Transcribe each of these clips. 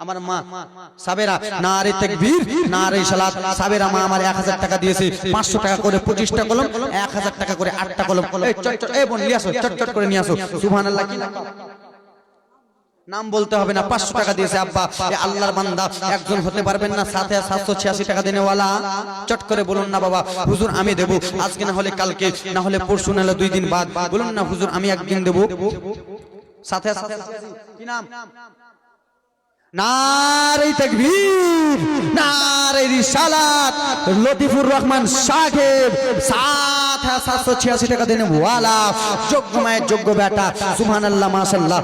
আমার মা সাবেরা, নারে তাকবীর, নারে সালাত। সাবেরা মা আমার 1000 টাকা দিয়েছে, 500 টাকা করে 25টা কলম, 1000 টাকা করে 8টা কলম। এই চট এই বোন নিয়ে আসো, চট করে নিয়ে আসো। সুবহানাল্লাহ। কি নাম বলতে হবে না, 500 টাকা দিয়েছে আব্বা। এই আল্লাহর বান্দা একজন হতে পারবেন না 786 টাকা দেনেওয়ালা? চট করে বলুন না বাবা, হুজুর আমি দেব, আজকে না হলে কালকে, না হলে পরশু, না হলে 2 দিন বাদ। বলুন না হুজুর আমি একদিন দেব। 786 কি নাম? নারে তাকবীর, নারে রিসালাত। লতিফুর রহমান সাহেব 786 টাকা দেনে ওয়ালা, যোগ্য মায়ের যোগ্য বেটা। সুবহানাল্লাহ, মাশাআল্লাহ।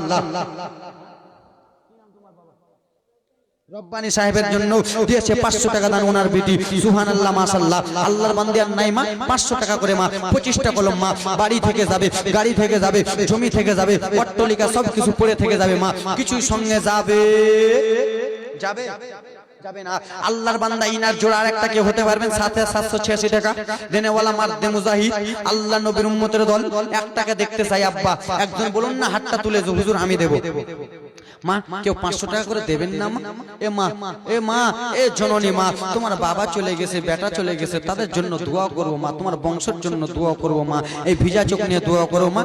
রব্বানি সাহেবের জন্য দিয়েছে 500 টাকা দান ওনার বেটি। সুবহানাল্লাহ, মাশাআল্লাহ। আল্লাহর বান্দা আর নাই মা, 500 টাকা করে মা, 25টা কলম মা। বাড়ি থেকে যাবে, গাড়ি থেকে যাবে, জমি থেকে যাবে, অট্টালিকা সব কিছু পড়ে থেকে যাবে মা, কিছুই সঙ্গে যাবে যাবে যাবে না। আল্লাহর বান্দা ইনার জোড়া আরেকটা কে হতে পারবেন? 786 টাকা দেনেওয়ালা মার্দে মুজাহিদ, আল্লাহ নবীর উম্মতের দল। 1 টাকা দেখতে চাই আব্বা, একজন বলুন না হাতটা তুলে যে হুজুর আমি দেব। মা কেউ 500 টাকা করে দেবেন না মা? এ মা এ জননী মা, তোমার বাবা চলে গেছে, বেটা চলে গেছে, তাদের জন্য দোয়া করবো মা, তোমার বংশের জন্য দোয়া করবো মা, এই ভিজা চোখ নিয়ে দোয়া করো মা,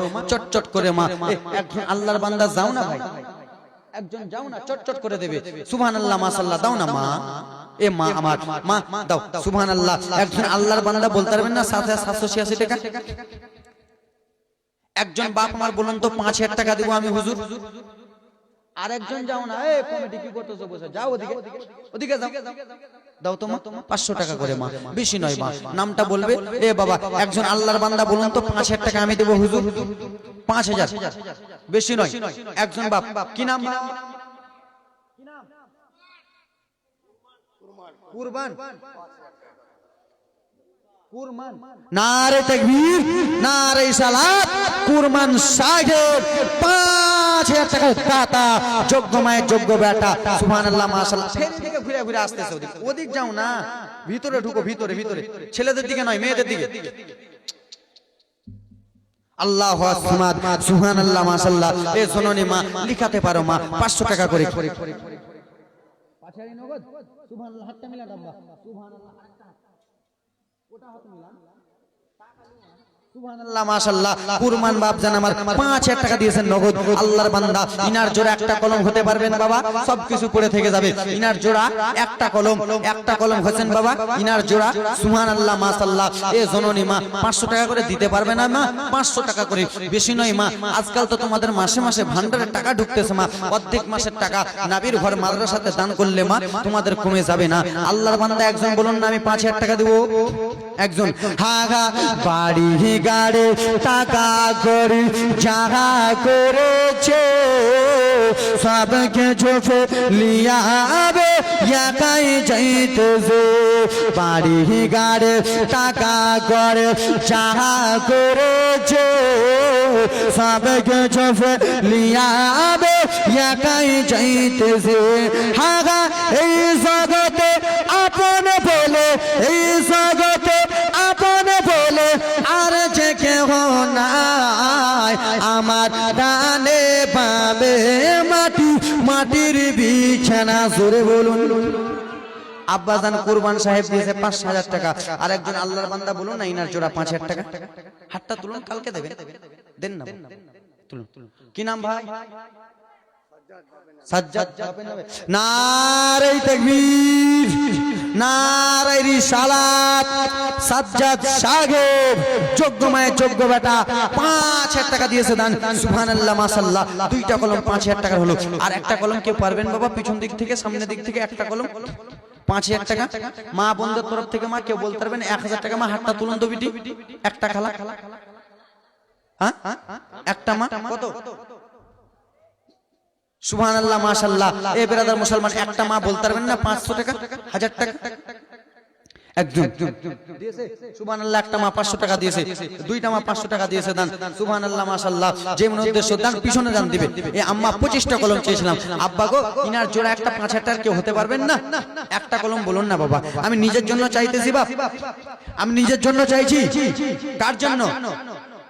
চট করে মা। একজন আল্লাহর বান্দা যাও না ভাই, একজন যাও না, চট করে দেবে। সুবহানাল্লাহ, মাশাআল্লাহ। দাও না মা, এ মা আমার মা দাও। সুবহানাল্লাহ। একজন আল্লাহর বান্দা বলতে পারবেন না 786 টাকা? একজন বাপ আমার বলুন তো 5000 টাকা দেব আমি হুজুর। আরেকজন যাও না, এই কমিটি কি করতেছো বসে, যাও ওদিকে যাও, দাও তো মা 500 টাকা করে মা, বেশি নয় মা, নামটা বলবে। এ বাবা একজন আল্লাহর বান্দা বলুন তো 5000 টাকা আমি দেব হুজুর। 5000 বেশি নয়। একজন বাপ, কি নাম? কুরবান। নারে তাকবীর, নারে সালাত। কুরবান সাহেব 5000 টাকা দাতা, যোগ্য মায়ের যোগ্য বেটা। সুবহানাল্লাহ, মাশাআল্লাহ। থেকে ঘুরে আসতেছে ওদিক যাও না, ভিতরে ঢুকো, ভিতরে ছেলেদের দিকে নয়, মেয়েদের দিকে। আল্লাহু আকবার, সুবহানাল্লাহ, মাশাআল্লাহ। এ জননী মা লিখাতে পারো মা, 500 টাকা করে। পাছারি নগদ। সুবহানাল্লাহ, হাতটা মিলা দাম্বা। সুবহানাল্লাহ, ওটা হাত মিলা। সুবহানাল্লাহ, মাশাআল্লাহ। কুরবান বাপ জান আমার 5000 টাকা দিয়েছেন নগদ। আল্লাহর বান্দা ইনার জোড়া একটা কলম হতে পারবেন বাবা, সবকিছু পড়ে থেকে যাবে। ইনার জোড়া একটা কলম হয়েছেন বাবা, ইনার জোড়া। সুবহানাল্লাহ, মাশাআল্লাহ। এ জননী মা 500 টাকা করে দিতে পারবে না মা? 500 টাকা করে, বেশি নয় মা। আজকাল তো তোমাদের মাসে মাসে ভান্ডারের টাকা ঢুকতেছে মা, অর্ধেক মাসের টাকা নাবির ঘর মাদ্রাসাতে দান করলে মা তোমাদের কমে যাবে না। আল্লাহর বান্দা একজন বলুন না আমি 5000 টাকা দেব। একজন হাগা বাড়ি গাড়ি টাকা করে যাহা করেছে সবকে ঝোপে লিয়াবে একাই যাইতেছে। বাড়ি গাড়ি টাকা করে যাহা করেছে সবকে ঝোপে লিয়াবে একাই যাইতেছে। হাগা এই জগতে আপন বলে, এই জগতে আপন বলে আর যে কেহ নাই। আমার ডানে বামে মাটির বিছানা। জোরে বলুন। আব্বাজান কুরবান সাহেব দিয়েছে 5000 টাকা। আর একজন আল্লাহর বান্দা বলুন না ইনার জোড়া 5000 টাকা। হাতটা তুলুন, কালকে দেবেন, দেন না তুলুন। কি নাম ভাই? সাজ্জাদ। নারে তাকবীর, নারে রিসালাত। সাজ্জাদ সাহেব যোগ্য মায়ের যোগ্য বেটা, 5000 টাকা দিয়েছে দান। সুবহানাল্লাহ, মাশাআল্লাহ। 2টা কলম 5000 টাকা হলো। আর একটা কলম কে পারবেন বাবা? পিছন দিক থেকে সামনের দিক থেকে একটা কলম 5000 টাকা। মা বন্ধুর তরফ থেকে মা কেউ বলতে পারবেন 1000 টাকা। মা হাতটা তুলুন তো বিটি। একটা খালা, হ্যাঁ একটা মা কত? সুবহানাল্লাহ, মাশাআল্লাহ। এ ব্রাদার মুসলমান একটা মা বলতে পারবেন না 500 টাকা, 1000 টাকা? একজন দিয়েছে। সুবহানাল্লাহ। একটা মা 500 টাকা দিয়েছে, 2টা মা 500 টাকা দিয়েছে দান। সুবহানাল্লাহ, মাশাআল্লাহ। যে মন উদ্দেশ্য দান পিছনে দান দিবে। এ আম্মা 25টা কলম চেয়েছিলাম। আব্বা গো ইনার জোড়া একটা 5000 টাকার কেউ হতে পারবেন না? একটা কলম বলুন না বাবা। আমি নিজের জন্য চাইতেছি বাপ, আমি নিজের জন্য চাইছি। কার জন্য?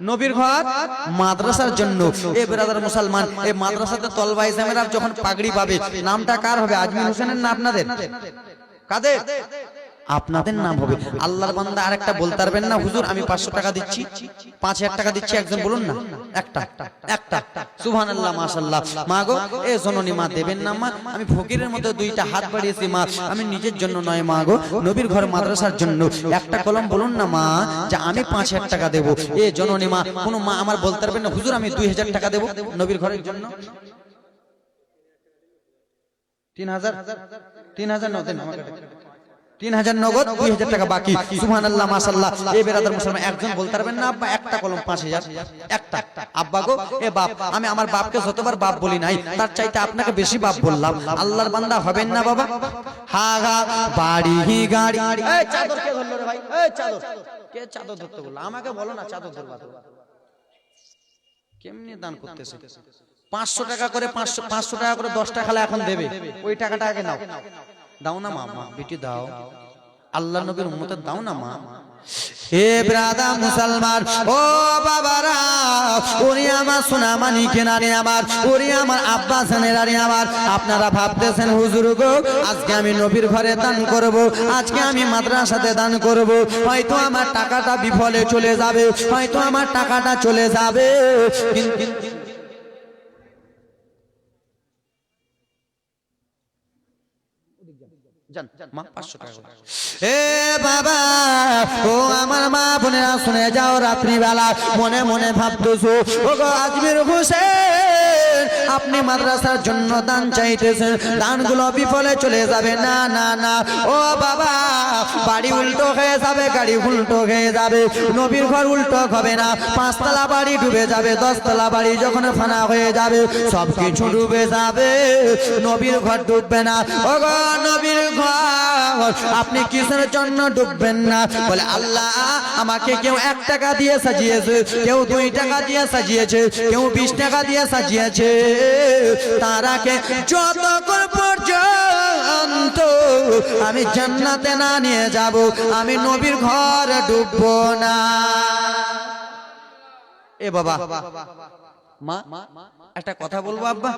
নবীর ঘর মাদ্রাসার জন্য। এ ব্রাদার মুসলমান, এই মাদ্রাসাতে তলবা ইসলামেরা যখন পাগড়ি পাবে, নামটা কার হবে? আজমির হোসেনের না আপনাদের? কাদের? আপনাদের নাম হবে। আল্লাহর বান্দা আরেকটা বলতে পারবেন না, হুজুর আমি 500 টাকা দিচ্ছি, 5000 টাকা দিচ্ছি, একজন বলুন না। একটা সুবহানাল্লাহ, মাশাআল্লাহ। মা গো, এ জননী মা দেবেন না মা, আমি ফকিরের মতো দুইটা হাত বাড়িয়েছি মা, আমি নিজের জন্য নয় মা গো, নবীর ঘর মাদ্রাসার জন্য একটা কলম বলুন না মা, যে আমি 5000 টাকা দেব। এ জননী মা, কোন মা আমার বলতে পারবেন না, হুজুর আমি 2000 টাকা দেব নবীর ঘরের জন্য। 3000 না দেন আমাকে, 3000 নগদ, 2000 টাকা বাকি। সুবহানাল্লাহ, মাশাআল্লাহ। এই বেরাদার মুসলমান একজন বলতে পারবেন না আব্বা একটা কলম 5000? একটা। আব্বা গো, এ বাপ, আমি আমার বাপকে যতবার বাপ বলি নাই, তার চাইতে আপনাকে বেশি বাপ বললাম। আল্লাহর বান্দা হবেন না বাবা? হাগা বাড়ি গাড়ি। এই চাদর কে ধরলো রে ভাই? এই চাদর কে চাদর ধরতে বললো? আমাকে বলো না চাদর ধরবা তো। কেমনে দান করতেছে? 500 টাকা করে, 500 টাকা করে 10টা খালা এখন দেবে, ওই টাকাটা আগে নাও। দাও না মা, বেটি দাও, আল্লাহ নবীর উম্মতের দাও না মা। হে ব্রাদার মুসলমান, ও বাবারা, ওরে আমার সোনা মানি কেনারে আমার, ওরে আমার আব্বা জানেরারে আমার, আপনারা ভাবতেছেন হুজুর গো আজকে আমি নবীর ঘরে দান করব, আজকে আমি মাদ্রাসাতে দান করব, হয়তো আমার টাকাটা বিফলে চলে যাবে, হয়তো আমার টাকাটা চলে যাবে, কিন্তু মা 500 টাকা। এ বাবা, ও আমার মা বোনেরা শুনে যাও, রাত্রিবেলা মনে মনে ভাবতেছো, ও গো আজমির হোসেন আপনি মাদ্রাসার জন্য দান চাইতেছেন, দানগুলো বিফলে চলে যাবে। না না না, ও বাবা, বাড়ি উল্টো হয়ে যাবে, গাড়ি উল্টো হয়ে যাবে, নবীর ঘর উল্টো হবে না। 5 তলা বাড়ি ডুবে যাবে, 10 তলা বাড়ি যখন ফানা হয়ে যাবে, সব কিছু ডুবে যাবে, নবীর ঘর ডুববে না। ও গো নবীর ঘর আপনি কিসের জন্য ডুববেন না? বলে আল্লাহ আমাকে কেউ 1 টাকা দিয়ে সাজিয়েছে, কেউ 2 টাকা দিয়ে সাজিয়েছে, কেউ 20 টাকা দিয়ে সাজিয়েছে, তারাকে যতক্ষণ পর্যন্ত আমি জান্নাতে না নিয়ে যাব, আমি নবীর ঘর ডুববো না। এ বাবা, মা একটা কথা বলবো আব্বা,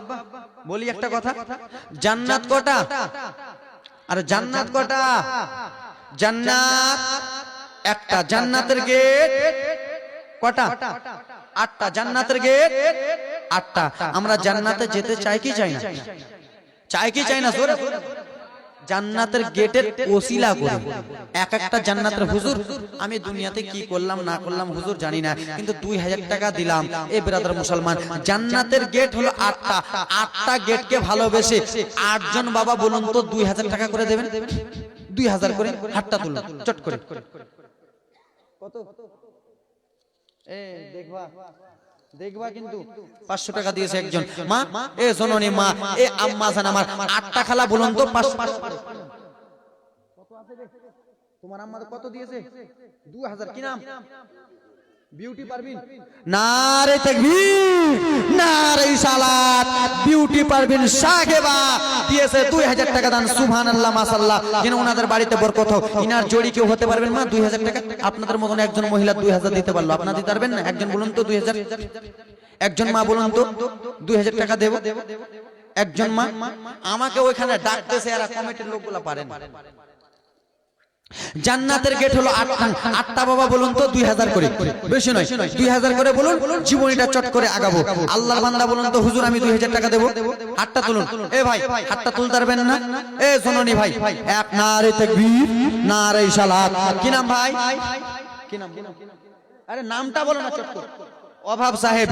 বলি একটা কথা, জান্নাত কটা? আর জান্নাত কটা? জান্নাত একটা। জান্নাতের গেট কটা? 8টা। জান্নাতের গেট 8টা। আমরা জান্নাতে যেতে চাই কি চাই না? চাই কি চাই না? জোরে জান্নাতের গেটের ওসিলা করে এক একটা জান্নাতের, হুজুর আমি দুনিয়াতে কি করলাম না করলাম হুজুর জানি না, কিন্তু 2000 টাকা দিলাম। এ ব্রাদার মুসলমান, জান্নাতের গেট হলো 8টা। 8টা গেটকে ভালোবেসে 8 জন বাবা বলুন তো 2000 টাকা করে দেবেন? 2000 করে হাতটা তুলুন চট করে। কত? এ দেখবা কিন্তু 500 টাকা দিয়েছে একজন মা। এ জননী মা, এ আম্মা জান আমার, 8টা খালা বলুন তো 500 কত আছে রে? তোমার আম্মা কত দিয়েছে? 2000। কি নাম? বিউটি পারভিন। নারে তাকবীর, নারে সালাত। বিউটি পারভিন সাহেবা দিয়েছে 2000 টাকা দান। সুবহানাল্লাহ, মাশাআল্লাহ। যেন ওনাদের বাড়িতে বরকত হোক। ইনার জড়ি কেউ হতে পারবেন মা 2000 টাকা? আপনাদের মতন একজন মহিলা 2000 দিতে পারলো, আপনারা দিতে পারবেন না? একজন বলুন তো 2000। একজন মা বলুন তো 2000 টাকা দেব? একজন মা। আমাকে ওইখানে ডাকতেছে, এরা কমিটির লোকগুলা পারেন। জান্নাতের গেট হলো 8টা। 8টা বাবা বলুন তো 2000 করে, বেশি নয় 2000 করে বলুন, জীবনীটা চট করে আগাবো। আল্লাহর বান্দা বলুন তো হুজুর আমি 2000 টাকা দেব। হাতটা তুলুন। এ ভাই হাতটা তুলতে পারবেন না? এ জননী ভাই, এক নারে তাকবীর, নারে সালাত। কি নাম ভাই? কি নাম? আরে নামটা বলো না চট করে। অভাব সাহেব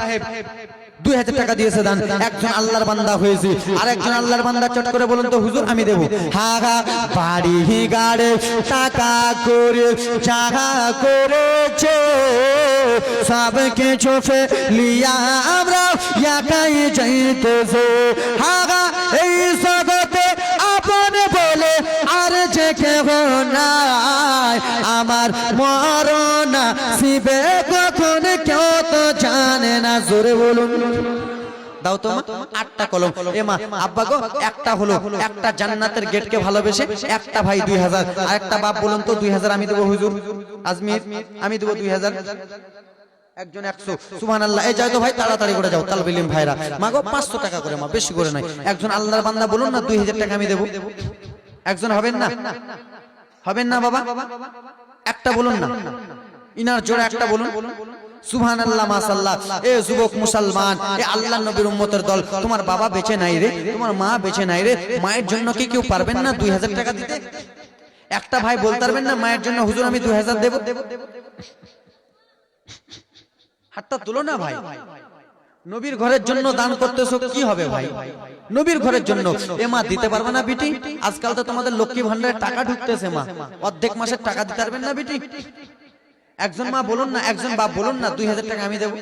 2000 টাকা দিয়েছে দান। একজন আল্লাহর বান্দা হয়েছে, আরেকজন আল্লাহর বান্দা চট করে বলুন তো হুজুর আমি দেব। হাগা বাড়ি গাড়ে টাকা করে চাহা করেছে, সব কিছু ফেলিয়া আমরা একাই যাইতেছে। হাগা এই জগতে আপন বলে আর যে কেহ নাই, আমার মরণ শিবে কখন কেউ তো জানে না। জোরে বলুন। দাও তো মা 8টা কলম। এ মা আব্বা গো একটা হলো, একটা জান্নাতের গেটকে ভালোবেসে একটা ভাই 2000, আর একটা বাপ বলুন তো 2000 আমি দেব হুজুর। আজমির আমি দেব 2000। একজন 100 সুবহানাল্লাহ। এই যাও তো ভাই তাড়াতাড়ি করে যাও তালবিলিম ভাইরা, মাগো 500 টাকা করে মা, বেশি করে নয়। একজন আল্লাহর বান্দা বলুন না 2000 টাকা আমি দেব। একজন হবেন না? হবেন না বাবা? একটা বলুন না, ইনার জোরে একটা বলুন সুবহানাল্লাহ মাশাআল্লাহ। এ যুবক মুসলমান, এ আল্লাহর নবীর উম্মতের দল, তোমার বাবা বেঁচে নাই রে, তোমার মা বেঁচে নাই রে, মায়ের জন্য কি কেউ পারবেন না 2000 টাকা দিতে? একটা ভাই বলতে পারবেন না মায়ের জন্য হুজুর আমি 2000 দেব? হাতটা তুলো না ভাই। নবীর ঘরের জন্য দান করতেছো, কি হবে ভাই? নবীর ঘরের জন্য এ মা দিতে পারবে না বিটি? আজকাল তো তোমাদের লক্ষ্মী ভান্ডারে টাকা ঢুকতেছে মা, অর্ধেক মাসের টাকা দিতে পারবেন না বিটি? একজন মা বলুন না, একজন বাপ বলুন না 2000 টাকা আমি দেব।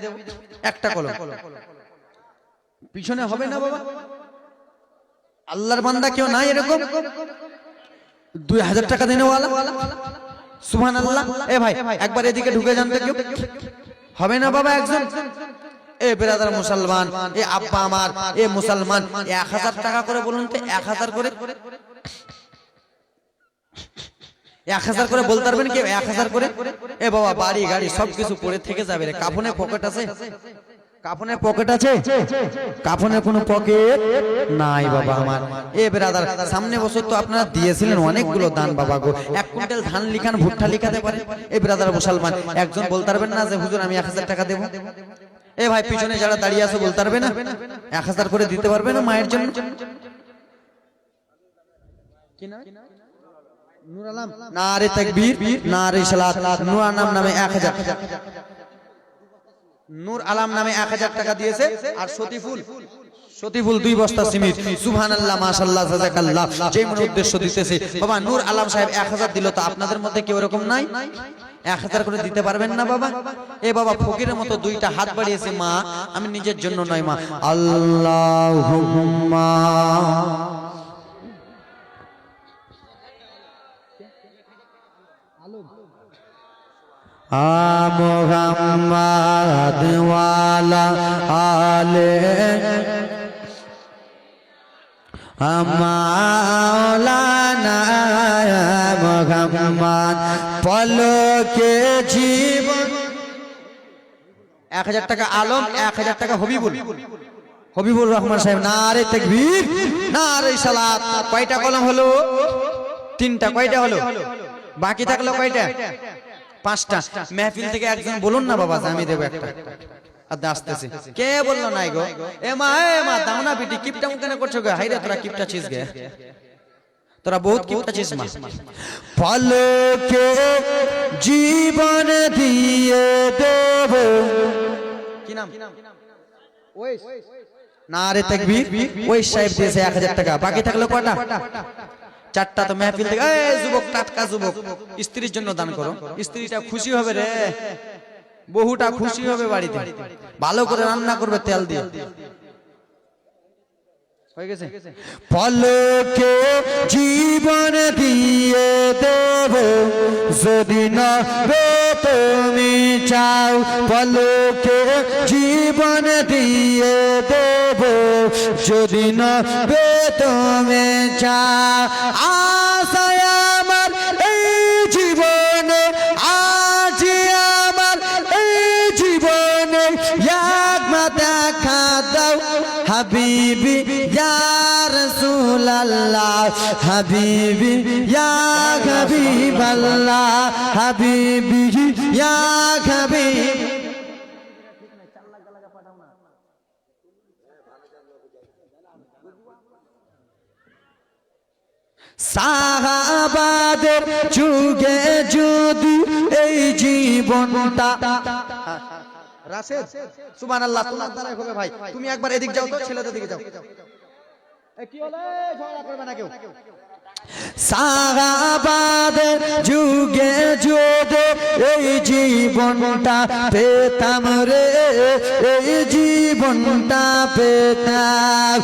একটা কলম পিছনে হবে না বাবা? আল্লাহর বান্দা কেউ নাই এরকম 2000 টাকা দেনেওয়ালা? সুবহানাল্লাহ। এ ভাই একবার এদিকে ঢুকে যান তো, কেউ হবে না বাবা? একজন এ ব্রাদার মুসলমান, এ আব্বা আমার, এ মুসলমান, 1000 টাকা করে বলুন তো, 1000 করে, 1000 করে বলতে পারবেন কেউ? 1000 করে? এ বাবা বাড়ি গাড়ি সবকিছু পড়ে থেকে যাবে রে। কাফনে পকেট আছে? কাফনে পকেট আছে? কাফনে কোনো পকেট নাই বাবা আমার। এ ব্রাদার সামনে বছর তো আপনারা দিয়েছিলেন অনেকগুলো দান বাবা গো, 1 কুইন্টাল ধান লিখান ভুট্টা লিখাতে পারে। এ ব্রাদার মুসলমান একজন বলতে পারবেন না যে হুজুর আমি 1000 টাকা দেব? এ ভাই পিছনে যারা দাঁড়িয়ে আছে বলতে পারবে না 1000 করে দিতে পারবে না মায়ের জন্য? কি না? নূর আলম, নারে তাকবীর, নারে সালাত। নূর আলম নামে 1000, নূর আলম নামে 1000 টাকা দিয়েছে। আর সতীফুল, সতীফুল 2 বস্তা সিমেন্ট। সুবহানাল্লাহ মাশাআল্লাহ জাযাকাল্লাহ। যে মনে উদ্দেশ্য দিতেছে বাবা নূর আলম সাহেব 1000 দিল, তো আপনাদের মধ্যে কেউ এরকম নাই? 1000 করে দিতে পারবেন না বাবা? এ বাবা ফকিরের মতো 2টা হাত বাড়িয়েছে মা, আমি নিজের জন্য নয় মা। আল্লাহুম্মা মুহাম্মাদ ওয়ালা আলে মাওলানা মুহাম্মদ পলকে জীবন। 1000 টাকা আলম, 1000 টাকা হবিবুল, হবিবুর রহমান সাহেব। নারে তাকবীর, নারে সালাত। কয়টা কলম হলো? 3টা। কয়টা হলো? বাকি থাকলো কয়টা? 5টা। মেহফিল থেকে একজন বলুন না বাবা আমি দেব একটা। আর আসতেছে কে বললো নাই গো? এ মা দাও না বিটি, কিপটা মুখ কেন করছো গো? হাইরে তোরা কিপটা ছিস গে, তোরা বহুত কিপটা ছিস মা। পলকে জীবন দিয়ে দেব। কি নাম? ওয়েস। নারে তাকবীর। ওয়েস সাহেব দিয়েছে 1000 টাকা। বাকি থাকলো কয়টা? 4টা। তো মেহফিল থেকে এই যুবক, টাটকা যুবক, স্ত্রীর জন্য দান করো। স্ত্রীটা খুশি হবে রে, বহুটা খুশি হবে, বাড়িতে ভালো করে রান্না করবে তেল দিয়ে। হয়ে গেছে? পলকে জীবন দিয়ে দেব যদি না তুমি চাও, পলকে জীবন দিয়ে দেব যদি না তুমি চাও। আশায় আমার এই জীবনে, আজ আমার এই জীবনে একবার দেখা দাও হাবিবি ইয়া রাসূলুল্লাহ, হাবিবি ইয়া হাবিবাল্লাহ, হাবিবি ইয়া হাবিব। সাহাবাদের যুগে যদি এই জীবনটা। রাশেদ সুবহানাল্লাহ, তোমার দ্বারাই হবে ভাই। তুমি একবার এদিক যাও তো, ছেলেদের দিকে যাও। কি হলো? ঝগড়া করবে না কেউ। সাহাবাদের যুগে যদি এই জীবনটা পেতাম রে, এই জীবনটা পেতাম,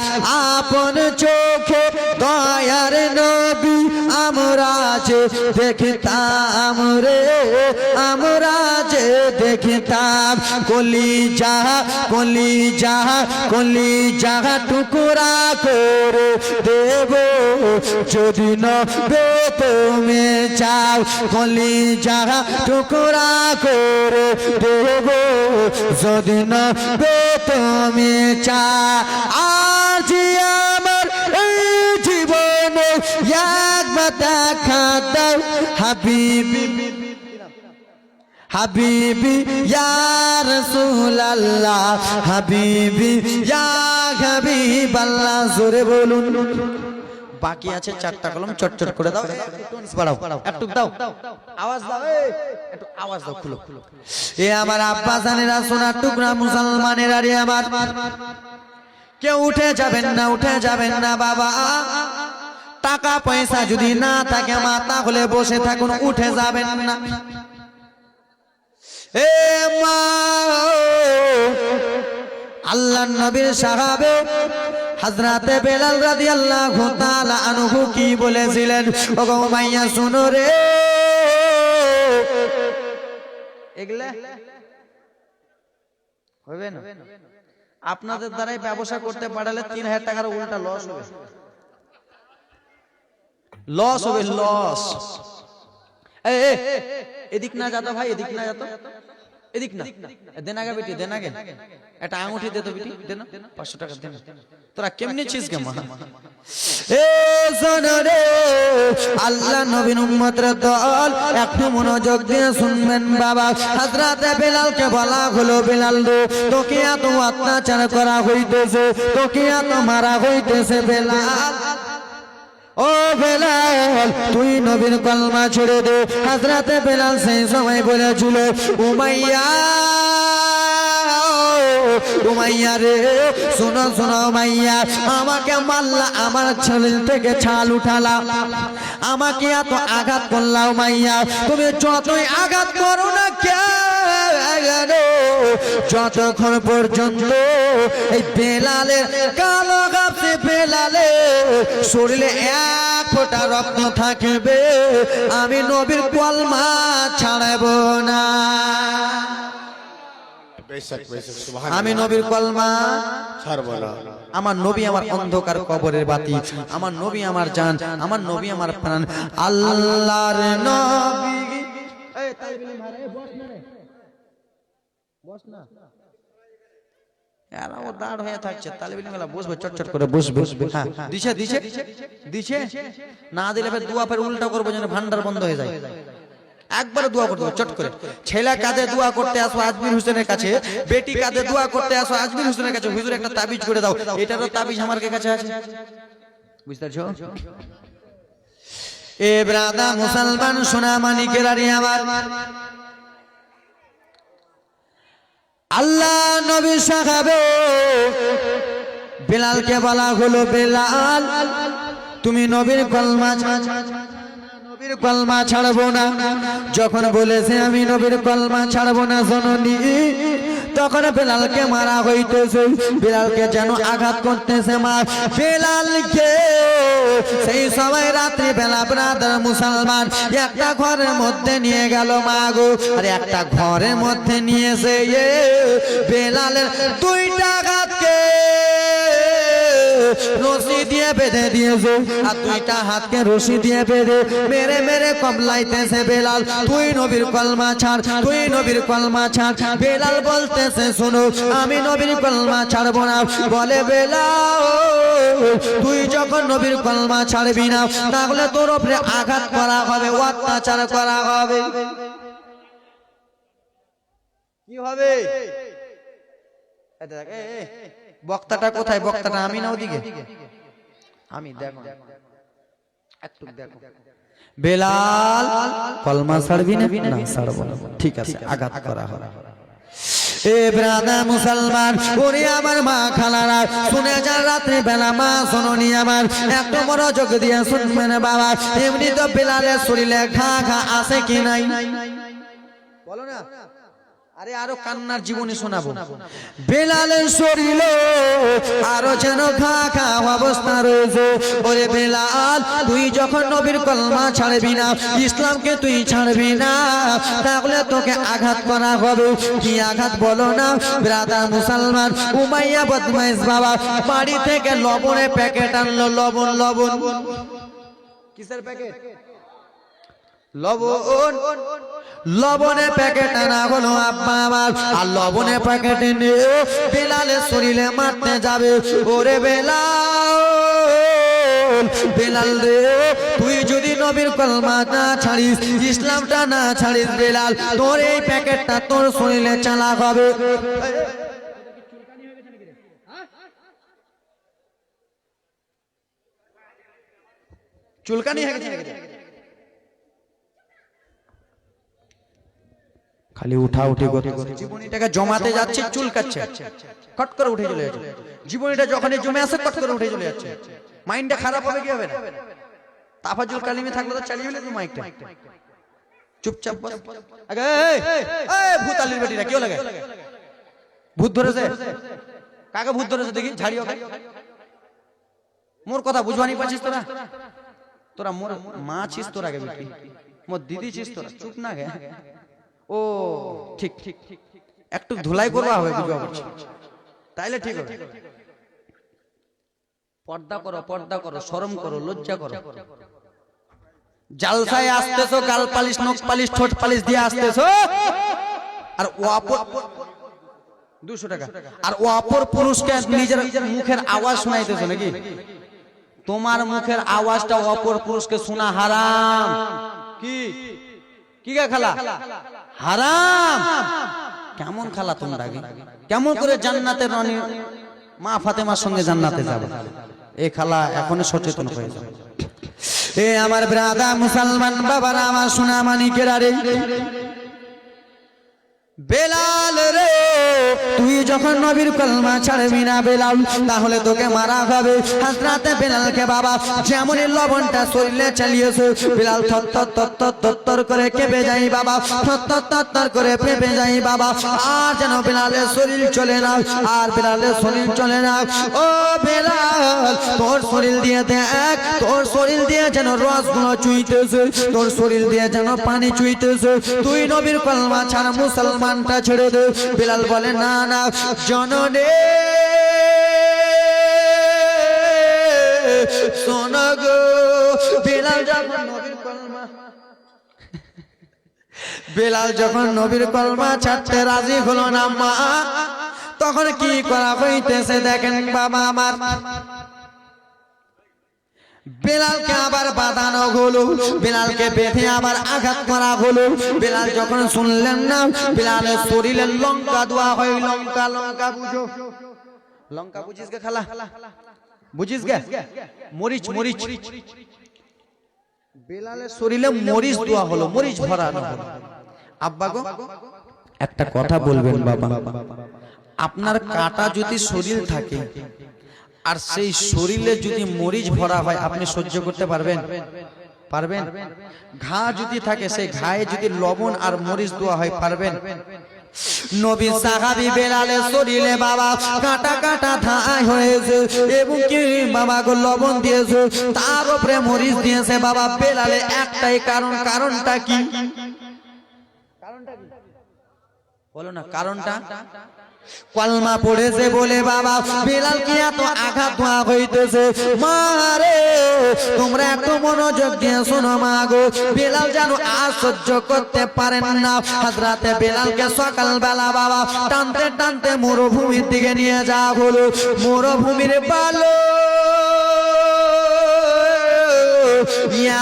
আপন চোখে দয়ার নবী আমরা যে দেখতাম রে, আমরা যে দেখতাম কলিজা কলিজা কলিজা টুকরা করে দেব যদি নবে তুমি চাও, কলিজা টুকরা করে দেব যদি নবে তুমি চাও। আজ আমার এই জীবনে একবার দেখা দাও হাবিবি হাবিবি ইয়া রাসূলুল্লাহ, হাবিবি ইয়া হাবিবাল্লাহ। জোরে বলুন। বাকি আছে 4টা কলম, চটচট করে দাও, বাড়াও একটু দাও, আওয়াজ দাও, একটু আওয়াজ দাও, খুলো। এ আমার আব্বা জানেরা, সোনার টুকরা মুসলমানেরা রে আমার, কেউ উঠে যাবেন না, উঠে যাবেন না বাবা। টাকা পয়সা যদি না থাকে মা, তাহলে বসে থাকুন, উঠে যাবেন না। এ মা, আল্লাহর নবীর সাহাবে হযরতে বেলাল রাদিয়াল্লাহু তাআলা আনহু কি বলেছিলেন? ওগো মাইয়া শুনো রে, এগুলা হবে না। আপনাদের দ্বারাই ব্যবসা করতে পারলে 3000 টাকার উল্টা লস হবে, লস হবে, লস। এদিক না যাতো ভাই, এদিক না যাতো, এদিক না। দেনাগে বেটি, দেনাগে একটা আঙুঠি দে তো বেটি, দে না 500 টাকা দে না। তোরা কেমনে ছিস গে মা? এ শোনো রে, আল্লাহ নবীর উম্মতের দল, একটু মনোযোগ দিয়ে শুনবেন বাবা। হযরতে বেলালকে বলা হলো, বেলাল রে, তোকে এত অত্যাচার করা হইতেছে, তোকে এত মারা হইতেছে বেলাল। ও বেলাল, তুই নবীর কলমা ছেড়ে দে। হযরতে বেলাল সেই সময় বলেছিল, উমাইয়া উমাইয়া রে, শোনো শোনো মাইয়া, আমাকে মারলা, আমার শরীর থেকে ছাল উঠালা, আমাকে এত আঘাত করলাও মাইয়া, তুমি যতই আঘাত করো না কেন, যতক্ষণ পর্যন্ত এই বেলালের কালো গাছে বেলালে শরীরে এক ফোঁটা রক্ত থাকবে, আমি নবীর কলমা ছাড়ব না। আমি নবীর কলমা ছাড়ব না। আমার নবী আমার অন্ধকার কবরের বাতি, আমার নবী আমার জান, আমার নবী আমার প্রাণ। আল্লাহর নবী, বস না, ও দাঁড় হয়ে থাকছে, তালিবিলা বসবে, চটচট করে বসবে। হ্যাঁ, দিছে দিছে দিছে, না দিলে দোয়া ফের উল্টা করবো যেন ভান্ডার বন্ধ হয়ে যায়। একবারে দোয়া করতে হবে চট করে। ছেলে কাঁধে দোয়া করতে আসো আজমির হোসেনের কাছে, বেটি কাঁধে দোয়া করতে আসো আজমির হোসেনের কাছে, হুজুর একটা তাবিজ করে দাও। এটারও তাবিজ আমার কাছে আছে, বুঝতে পারছো? এ ব্রাদা মুসলমান সোনা মানিকেরা রে আমার, আল্লাহ নবী সাহাবে বেলালকে বলা হলো, বেলাল তুমি নবীর কলমা, নবীর কলমা ছাড়বো না। যখন বলেছে আমি নবীর কলমা ছাড়বো না জননী, তখন বেলালকে মারা হইতেছে, বেলালকে যেন আঘাত করতেছে মা বেলালকে। সেই সময় রাত্রি বেলা ব্রাদার মুসলমান একটা ঘরের মধ্যে নিয়ে গেল মা গো, আর একটা ঘরের মধ্যে নিয়েছে বেলালের 2টা হাতকে রশি দিয়ে বেঁধে দিয়েছে, আর 2টা হাতকে রশি দিয়ে বেঁধে মেরে মেরে কবলাইতেছে বেলাল, তুই নবীর কলমা ছাড়, তুই নবীর কলমা ছাড়। বেলাল বলতেছে, শোনো আমি নবীর কলমা ছাড়বো না। বলে বেলাল, তুই যখন নবীর কলমা ছাড়বি না, তাহলে তোর উপরে আঘাত করা হবে, অত্যাচার করা হবে। কি হবে? বক্তাটা কোথায়? বক্তাটা আমি না ওদিকে? আমি, দেখো একটু দেখো। বেলাল কলমা ছাড়বি না? না ছাড়বো না। ঠিক আছে, আঘাত করা হবে। এ ব্রাদা মুসলমান, ওরে আমার মা খালারা, শুনে যান রাত্রি বেলা মা শোনি আমার, একটু মনোযোগ দিয়ে শুনবেন বাবা। এমনি তো বেলালের শরীরে ঘা ঘা আছে কি নাই? বলো না, আরে আরো কান্নার জীবনী শোনাবো। বেলালের শরীরে আরো যেন খা খা অবস্থা রয়েছে। ওরে বেলাল, তুই যখন নবীর কলমা ছাড়বি না, ইসলামকে তুই ছাড়বি না, তাহলে তোকে আঘাত করা হবে। কি আঘাত বলো না ব্রাদার মুসলমান? উমাইয়া বদমাইশ বাবা বাড়ি থেকে লবণের প্যাকেট আনলো। লবণ লবণ কিসের প্যাকেট? লবণ। লবণের প্যাকেট আনা হলো আব্বা আমার। আর লবণের প্যাকেটে নিয়ে বেলালের শরীরে মারতে যাবে। ওরে বেলাল, বেলাল রে, তুই যদি নবীর কলমা না ছাড়িস, ইসলামটা না ছাড়িস বেলাল, তোর এই প্যাকেটটা তোর শরীরে চালা হবে। চুলকানি হয়ে গেছে, খালি উঠা উঠি করতে। জীবনীটাকে জমাতে যাচ্ছে, চুলকাচ্ছে, কট করে উঠে চলে যাচ্ছে। জীবনীটা যখনই জমে আসে কট করে উঠে চলে যাচ্ছে। মাইন্ডটা খারাপ হবে কি হবে না? তাফাজুল কালিমে থাকলে তো চালিয়ে ফেলে মাইকটা। চুপচাপ বস। আগে এই ভূত আলির বেটিরা কেউ লাগে? ভূত ধরেছে? কাকে ভূত ধরেছে দেখি, ঝাড়িও। মোর কথা বুঝবানি পাচ্ছিস তোরা? তোরা মোর মা ছিস তোর আগে বেটি, মোর দিদি ছিস তোরা। চুপ না গে। ও ঠিক ঠিক ঠিক, একটু ধুলাই করবা হবে বুঝবা পারছি, তাইলে ঠিক হবে। পর্দা করো, পর্দা করো, শরম করো, লজ্জা করো। জালসায় আসতেছো, গাল পালিশ, নখ পালিশ, ঠোঁট পালিশ দিয়ে আসতেছো, আর ও অপর 200 টাকা, আর ও অপর পুরুষকে নিজের মুখের আওয়াজ শোনাইতেছো নাকি? তোমার মুখের আওয়াজটা অপর পুরুষকে শোনা হারাম। কি কি গা খালা? হারাম। কেমন খালা তোমরা? কেমন করে জান্নাতের রানী মা ফাতেমার সঙ্গে জান্নাতে যাবে? এই খালা এখনো সচেতন হয়ে যাবে। এ আমার ব্রাদার মুসলমান বাবারা, আমার সোনা মানিকেরা রে, বেলাল রে, তুই যখন নবীর কলমা ছাড়বি না বেলাল, তাহলে তোকে মারা হবে। হযরতে বেলালকে বাবা যেমনই লবণটা শরীরে চালিয়েছে, বেলাল থরথর থরথর থরথর করে কেঁপে যায় বাবা, থরথর থরথর করে কেঁপে যায় বাবা। আর যেন বেলালের শরীর চলে না, আর বেলালের শরীর চলে না। ও বেলাল, তোর শরীর দিয়ে দেখ, তোর শরীর দিয়ে যেন রসগুলো চুইতেছে, তোর শরীর দিয়ে যেন পানি চুইতেছে। তুই নবীর কলমা ছাড়া মুসলমানটা ছেড়ে দে। বেলাল বলে না না জননে, শোনো গো। বেলাল যখন নবীর কলমা, বেলাল যখন নবীর কলমা ছাড়তে রাজি হলো না মা, তখন কি করা হইতেছে দেখেন বাবা আমার। বেলালকে আবার বাঁধানো হলো, বেলালকে বেঁধে আবার আঘাত করা হলো। বেলাল যখন শুনলেন না, বেলালের শরীরে লঙ্কা দেওয়া হয়। লঙ্কা, লঙ্কা বুঝো? লঙ্কা বুঝিস গে খালা? বুঝিস গে? মরিচ, মরিচ। বেলালের শরীরে মরিচ দেওয়া হলো, মরিচ ভরানো হলো। আব্বা গো একটা কথা বলবেন বাবা, আপনার কাটা যদি শরীর থাকে আর সেই শরীরে যদি মরিচ ভরা হয়, আপনি সহ্য করতে পারবেন? পারবেন? ঘা যদি থাকে, সেই ঘায়ে যদি লবণ আর মরিচ দেওয়া হয়, পারবেন? নবী সাহাবী বেলালের শরীরে বাবা কাটা কাটা ধাই হয়েছে, এবং কি বাবা গো লবণ দিয়েছে, তার উপরে মরিচ দিয়েছে বাবা। বেলালে একটাই কারণ, কারণটা কি? কারণটা কি বলো না? কারণটা কলমা পড়েছে বলে বাবা বেলাল কি এত আঘাত দেওয়া হইতেছে। মারে তোমরা এত মনোযোগ দিয়ে শোনো মা গো। বেলাল যেন আর সহ্য করতে পারেন না। হযরতে বেলালকে সকালবেলা বাবা টানতে টানতে মরুভূমির দিকে নিয়ে যাওয়া হলো। মরুভূমির বালু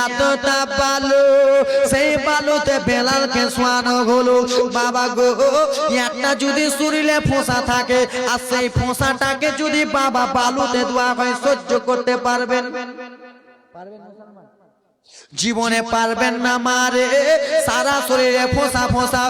এতটা বালু, সেই বালুতে বেলালকে শোয়ানো হলো। বাবা গো, একটা যদি শরীরে ফোঁসা থাকে আর সেই ফোঁসাটাকে যদি বাবা বালুতে দেওয়া হয়, সহ্য করতে পারবেন? পারবেন মুসলমান? জীবনে পারবেন না মারে, সারা শরীরে ফোসা ফোসা,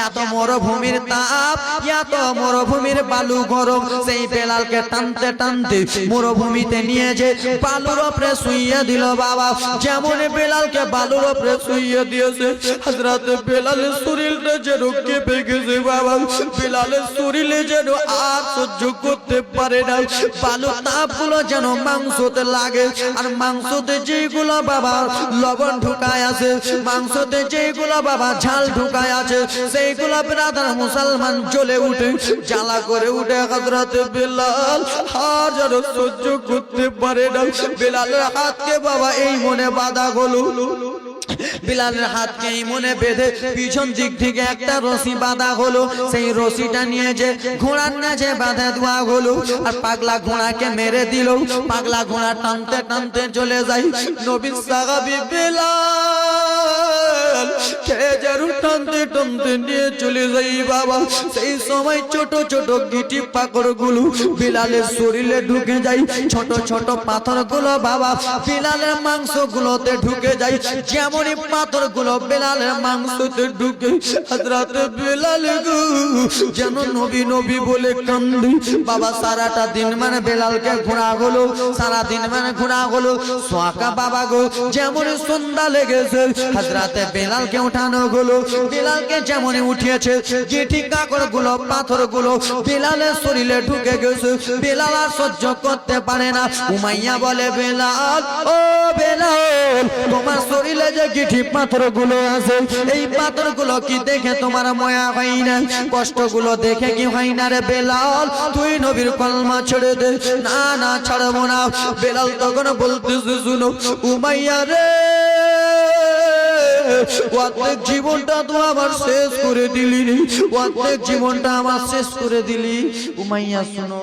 এত মরুভূমির তাপ, এত মরুভূমির বালু গরম। সেই বেলালকে টানতে টানতে মরুভূমিতে নিয়ে যে বালুর উপরে শুইয়ে দিল বাবা। যেমন বেলালকে বালুর উপরে শুইয়ে দিয়েছে, হযরত বেলালের শরীরটা যেন কেঁপে গেছে বাবা। বেলালের শরীরে যেন আর সহ্য করতে পারে না, বালু তাপগুলো যেন মাংসতে লাগে। আর মাংসতে যেগুলো বাবা লবণ ঢুকায় আছে, মাংসতে যেগুলো বাবা ঝাল ঢুকায় আছে, সেইগুলো ব্রাদার মুসলমান জ্বলে উঠে, জ্বালা করে উঠে। হযরত বেলাল আর যেন সহ্য করতে পারে না। বেলালের হাতকে বাবা এই মনে বাঁধা হলো, বিলালের হাতকে এই মনে বেঁধে পিছন দিক থেকে একটা রশি বাঁধা হলো। সেই রশিটা নিয়ে যে ঘোড়ার নাচে বাঁধা দেওয়া হলো। আর পাগলা ঘোড়াকে মেরে দিল। পাগলা ঘোড়া টানতে টানতে চলে যায়। নবীর সাহাবী বেলাল কে যেন টানতে টানতে নিয়ে চলে যায় বাবা। সেই সময় ছোট ছোট গিটি পাকড় গুলো বিলালের শরীরে ঢুকে যায়। ছোট ছোট পাথর গুলো বাবা বিলালের মাংস গুলোতে ঢুকে যায়। যেমন পাথর গুলো বেলালের মাংসতে ঢুকে, হযরত বেলাল গো যেন নবী নবী বলে কান্দে বাবা। সারাটা দিন মানে বেলালকে ঘোরা হলো, সারা দিন মানে ঘোরা হলো। সোয়াকা বাবা গো যেমন সন্ধ্যা লেগেছে, হযরত বেলালকে উঠানো হলো। বেলালকে যেমন উঠিয়েছে, গিটি কাকড় গুলো পাথর গুলো বেলালের শরীরে ঢুকে গেছে। বেলাল আর সহ্য করতে পারে না। উমাইয়া বলে বেলাল, ও বেলাল তোমার শরীরে যে গিটি পাথর গুলো আছে, এই পাথর গুলো কি দেখে তোমার মায়া হয় না? কষ্ট গুলো দেখে কি হয় না রে বেলাল? তুই নবীর কলমা ছেড়ে দে। না না ছাড়বো না। বেলাল তখন বলতেছে শুনো উমাইয়া রে, অর্ধেক জীবনটা তো আমার শেষ করে দিলি, অর্ধেক জীবনটা আমার শেষ করে দিলি। উমাইয়া শুনো,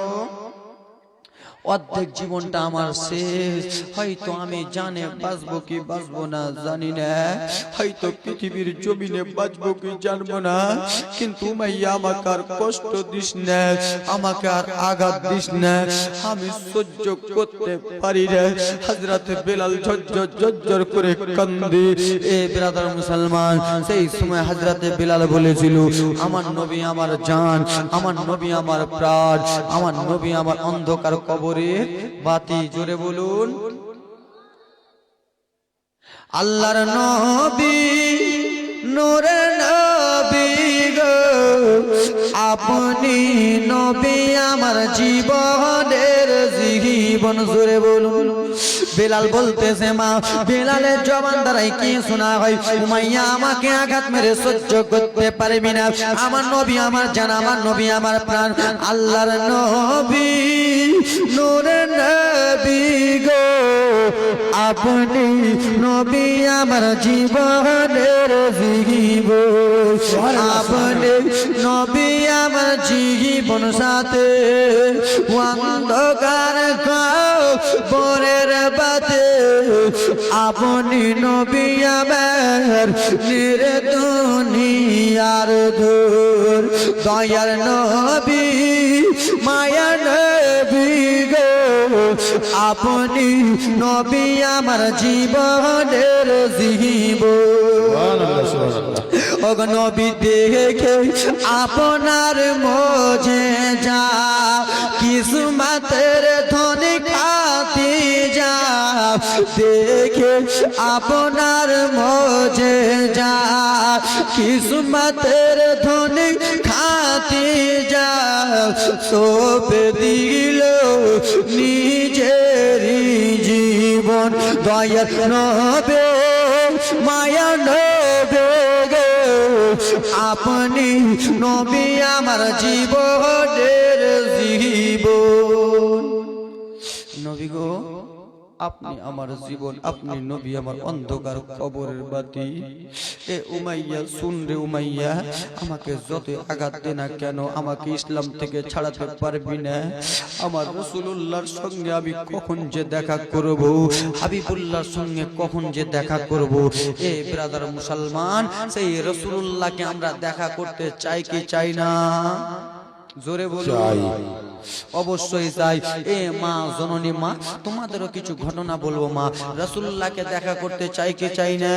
অর্ধেক জীবনটা আমার শেষ। হয়তো আমি জানে বাঁচবো কি বাঁচবো না জানি না, হয়তো পৃথিবীর জমিনে বাঁচবো কি জানবো না, কিন্তু মাইয়া আমাকে আর কষ্ট দিস না, আমাকে আর আঘাত দিস না, আমি সহ্য করতে পারি না। হযরত বেলাল ঝরঝর করে কান্দে। এ ব্রাদার মুসলমান, সেই সময় হযরত বেলাল বলেছিল আমার নবী আমার জান, আমার নবী আমার প্রাণ, আমার নবী আমার অন্ধকার কবরের বাতি। জোরে বলুন আল্লাহর নবী নূরের নবী গো, আপনি নবী আমার জীবনের জীবন। জোরে বলুন। বেলাল বলতেছে মা, বেলালের জবান দ্বারাই কি শোনা হয়, উমাইয়া আমাকে আঘাত মেরে সহ্য করতে পারবি না, আমার নবী আমার জান, আমার নবী আমার প্রাণ, আল্লাহর নবী নূরের নবী গো, আপনি নবী আমার জীবনের জীবন, আপনি নবী আমার জীবন সাথে, অন্ধকার কবরের বাতে, আপনি নবী আমার নির্দুনিয়ার ধূর, দয়ার নবী মায়ার নবী গো, আপনি নবী আমার জীবনের জীবন। ও নবী দেখে আপনার মোজে যা, কিসমতের ধনী খাতি যা, দেখে আপনার মোজে যা, কিসমতের ধনী খাতি যা, সব দিল নিজেরই জীবন, দয়ার নবে মায়া নবে গো, আপনি নবী আমার জীবনের জীবন। নবী গো আপনি আমার জীবন, আপনি নবী আমার অন্ধকার কবরের বাতি। এ উমাইয়া শুন রে উমাইয়া, আমাকে যত আঘাত দে না কেন, আমাকে ইসলাম থেকে ছাড়াতে পারবি না। আমার রাসূলুল্লাহর সঙ্গে আমি কখন যে দেখা করব, হাবিবুল্লাহর সঙ্গে কখন যে দেখা করব। এ ব্রাদার মুসলমান, সেই রাসূলুল্লাহকে আমরা দেখা করতে চাই কি চাই না? জোরে বলুন। অবশ্যই চাই। এ মা জননী মা, তোমাদেরও কিছু ঘটনা বলবো মা। রাসূলুল্লাহকে দেখা করতে চাই কি চাই না?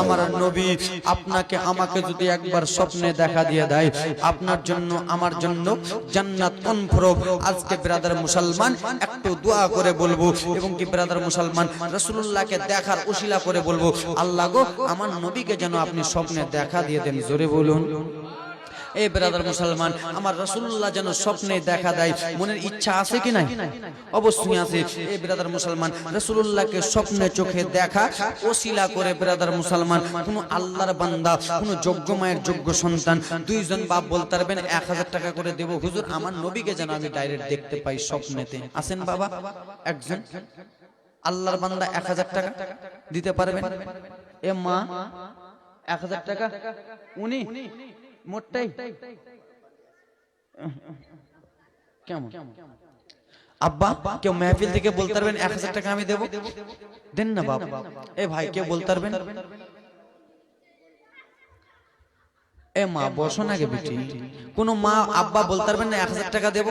আমার নবী আপনাকে আমাকে যদি একবার স্বপ্নে দেখা দিয়ে দেয়, আপনার জন্য আমার জন্য জান্নাত কনফার্ম। আজকে ব্রাদার মুসলমান একটু দোয়া করে বলবো, এবং কি ব্রাদার মুসলমান রাসূলুল্লাহকে দেখার উসিলা করে বলবো, আল্লাহ গো আমার নবীকে যেন আপনি স্বপ্নে দেখা দিয়ে দেন। জোরে বলুন। এই ব্রাদার মুসলমান, আমার রাসূলুল্লাহ যেন স্বপ্নে দেখা দেয়, মনের ইচ্ছা আছে কি নাই? অবশ্যই আছে। এই ব্রাদার মুসলমান রাসূলুল্লাহকে স্বপ্নে চোখে দেখা ওসিলা করে ব্রাদার মুসলমান কোন আল্লাহর বান্দা, কোন যোগ্য মায়ের যোগ্য সন্তান, দুইজন বাপ বলতে পারবেন 1000 টাকা করে দেব হুজুর, আমার নবীকে যেন আমি ডাইরেক্ট দেখতে পাই স্বপ্নেতে। আছেন বাবা একজন আল্লাহর বান্দা 1000 টাকা দিতে পারবেন? এ মা 1000 টাকা উনি মোটটাই কেমন? আব্বা কেউ মেহফিল থেকে বলতে পারবেন 1000 টাকা আমি দেব? দেন না বাবা। এ ভাই কেউ বলতে পারবেন? এ মা বসো না গে বেটি। কোন মা আব্বা বলতে পারবেন না 1000 টাকা দেব?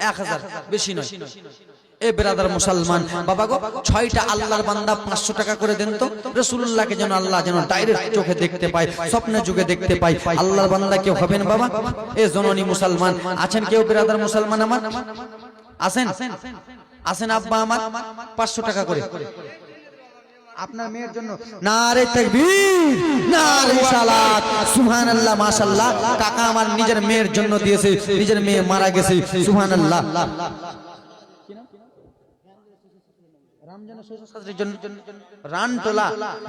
1000 বেশি নয়। এ ব্রাদার মুসলমান বাবা গো, 6টা আল্লাহর বান্দা 500 টাকা করে দেন তো, রাসূলুল্লাহকে যেন আল্লাহ যেন ডাইরেক্ট চোখে দেখতে পায়, স্বপ্নে যুগে দেখতে পায়। আল্লাহর বান্দা কেউ হবেন বাবা? এ জননী মুসলমান আছেন কেউ ব্রাদার মুসলমান আমার? আছেন? আছেন আব্বা আমার? 500 টাকা করে আপনার মেয়ের জন্য। নারে তাকবীর, নারে সালাত, সুবহানাল্লাহ, মাশাআল্লাহ। টাকা আমার নিজের মেয়ের জন্য দিয়েছে, নিজের মেয়ে মারা গেছে। সুবহানাল্লাহ।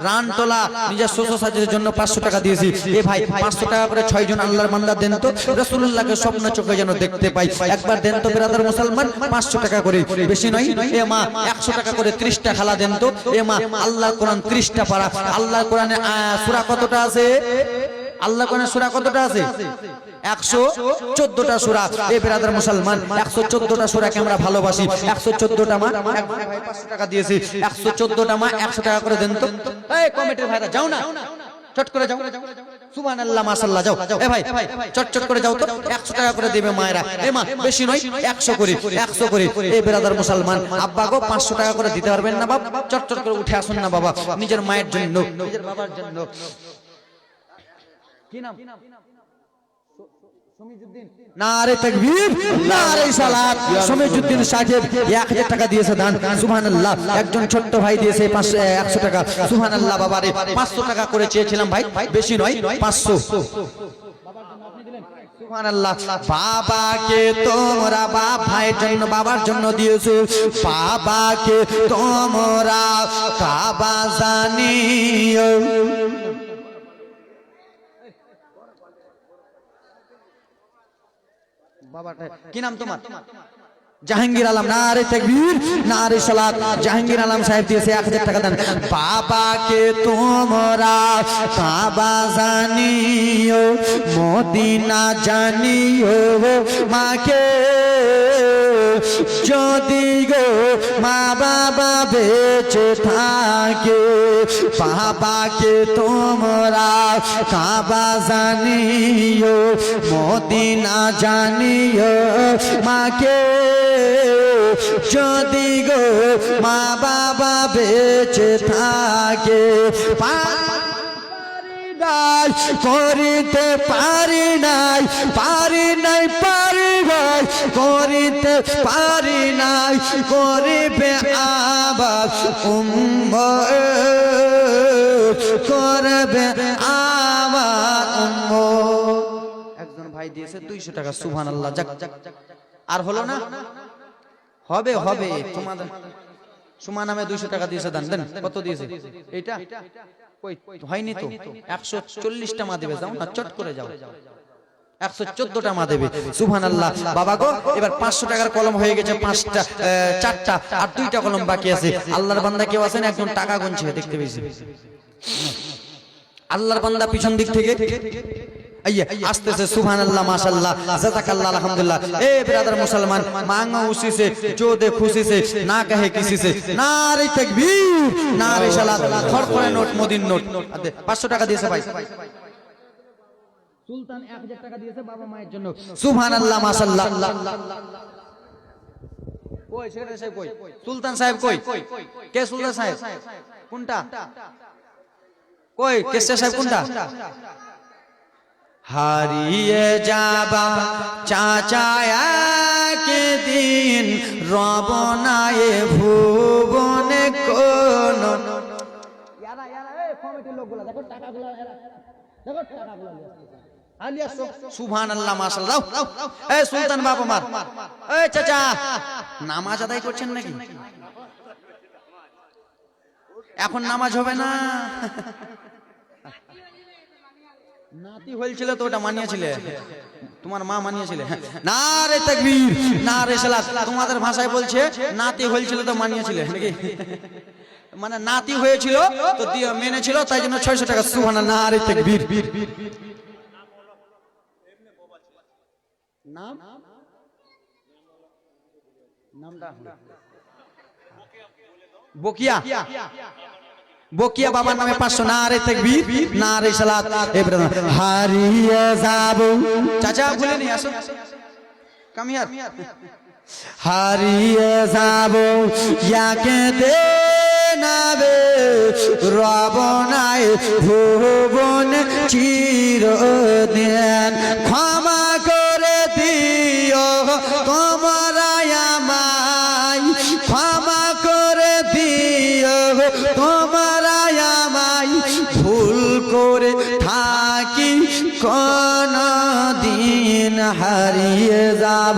রানটোলা নিজের শ্বশুর শাশুড়ির জন্য 500 টাকা দিয়েছি। এ ভাই 500 টাকা করে 6 জন আল্লাহর বান্দা দেন তো, রাসূলুল্লাহকে স্বপ্ন চোখে যেন দেখতে পাই। একবার দেন তো ব্রাদার মুসলমান, 500 টাকা করে, বেশি নয়। এ মা 100 টাকা করে 30টা খালা দেন তো। এ মা আল্লাহর কোরআন 30টা পারা। আল্লাহর কোরআনে সূরা কতটা আছে? আল্লাহর কোরআনে সূরা কতটা আছে? 114টা সূরা। এই ব্রাদার মুসলমান 114টা সূরাকে আমরা ভালোবাসি। 114টা মা 500 টাকা দিয়েছি। 114টা মা 100 টাকা করে দেন তো। এই কমিটির ভাইরা যাও না, চট করে যাও। সুবহানাল্লাহ, মাশাআল্লাহ, যাও। এ ভাই চট করে যাও তো। 100 টাকা করে দিবে মায়েরা। এ মা বেশি নয়, 100 করে, 100 করে। এই ব্রাদার মুসলমান আব্বা গো 500 টাকা করে দিতে পারবেন না বাবা? চট করে উঠে আসুন না বাবা, নিজের মায়ের জন্য, নিজের বাবার জন্য। কি নাম? নারে তাকবীর, নারে সালাত। সমীজউদ্দিন সাহেব 1000 টাকা দিয়েছে দান। সুবহানাল্লাহ। একজন ছোট্ট ভাই দিয়েছে 100 টাকা। সুবহানাল্লাহ। বাবারে 500 টাকা করে চেয়েছিলাম ভাই, বেশি নয়, 500। সুবহানাল্লাহ। বাবাকে তোমরা বাপ ভাইয়ের জন্য, বাবার জন্য দিয়েছো। বাবাকে তোমরা কাবা জানিও। কি নাম তোমার? জাহাঙ্গীর আলম। নারে তাকবীর, নারে সালাত। জাহাঙ্গীর আলম সাহেব দিয়েছে 1000 টাকা দেন। বাবাকে তোমরা কাবা জানিও, মদিনা জানিও। মাকে যদি গো মা বাবা বেঁচে থাকে, বাবাকে তোমরা কাবা জানিও, মদিনা জানিও। মাকে যদি গো মা বাবা বেঁচে থাকে, করিতে পারি নাই, পারি নাই, পারি নাই, করিতে পারি নাই, করিবে আবার উম্মত, করবে আবার উম্মত। একজন ভাই দিয়েছে 200 টাকা। সুবহানাল্লাহ। যাক, আর হলো না? হবে হবে। তোমাদের সুমা নামে 200 টাকা দিয়েছে দান। দেন। কত দিয়েছে? এইটা হয়নি তো। 140টা মা দেবে। যাও না, চট করে যাও। 114টা মা দেবে। সুবহানাল্লাহ। বাবা গো এবার 500 টাকার কলম হয়ে গেছে 5টা, 4টা, আর 2টা কলম বাকি আছে। আল্লাহর বান্দা কেউ আছেন? একজন টাকা গুনছে, দেখতে পেয়েছি। আল্লাহর বান্দা পিছন দিক থেকে আসতেছে। সুবহানাল্লাহ, মাশাআল্লাহ, জাযাকাল্লাহ, আলহামদুলিল্লাহ। এ ব্রাদার মুসলমান मांगा उसी से जो दे खुशी से ना कहे किसी से। नारे तकबीर, नारे सलात। खड़खड़े নোট, মদিন নোট। 500 টাকা দিয়েছে ভাই। সুলতান 1000 টাকা দিয়েছে বাবা মায়ের জন্য। সুবহানাল্লাহ, মাশাআল্লাহ। কই সেক্রেটারি সাহেব কই? সুলতান সাহেব কই? কে সুলতান সাহেব? কোনটা? কই কেসটা সাহেব কোনটা? হারিয়ে যাবা চাচা একদিন রবনায়ে ভুবনে কোন সুবহানাল্লাহ মাশাআল্লাহ। এই সুলতান বাপ আমার, এই চাচা নামাজ আদায় করছেন নাকি? এখন নামাজ হবে না? নাতি হয়েছিল তো ওটা মানিয়েছিলে, তোমার মা মানিয়েছিলে। নারে তাকবীর, নারে সালাত। তোমাদের ভাষায় বলছে নাতি হয়েছিল তো মানিয়েছিলে নাকি? মানে নাতি হয়েছিল তো দিয়ে মেনেছিল, তাই জন্য 600 টাকা। সুবহানাল্লাহ, নারে তাকবীর। নাম নামটা বকিয়া, বকিয়া বাবার নামে 500। নারে তাকবীর, নারে সালাত। হারিয়ে যাব চাচা, ভুলেনি, আসো কাম হিয়ার। হারিয়ে যাব ইয়াকে দে নাবে রবনায় ভুবন চিরদিন। ক্ষমা করে দিও তোমরা আমায়, ক্ষমা করে দিও তোমরা আমায়, ভুল করে থাকি কোন দিন হারিয়ে যাব।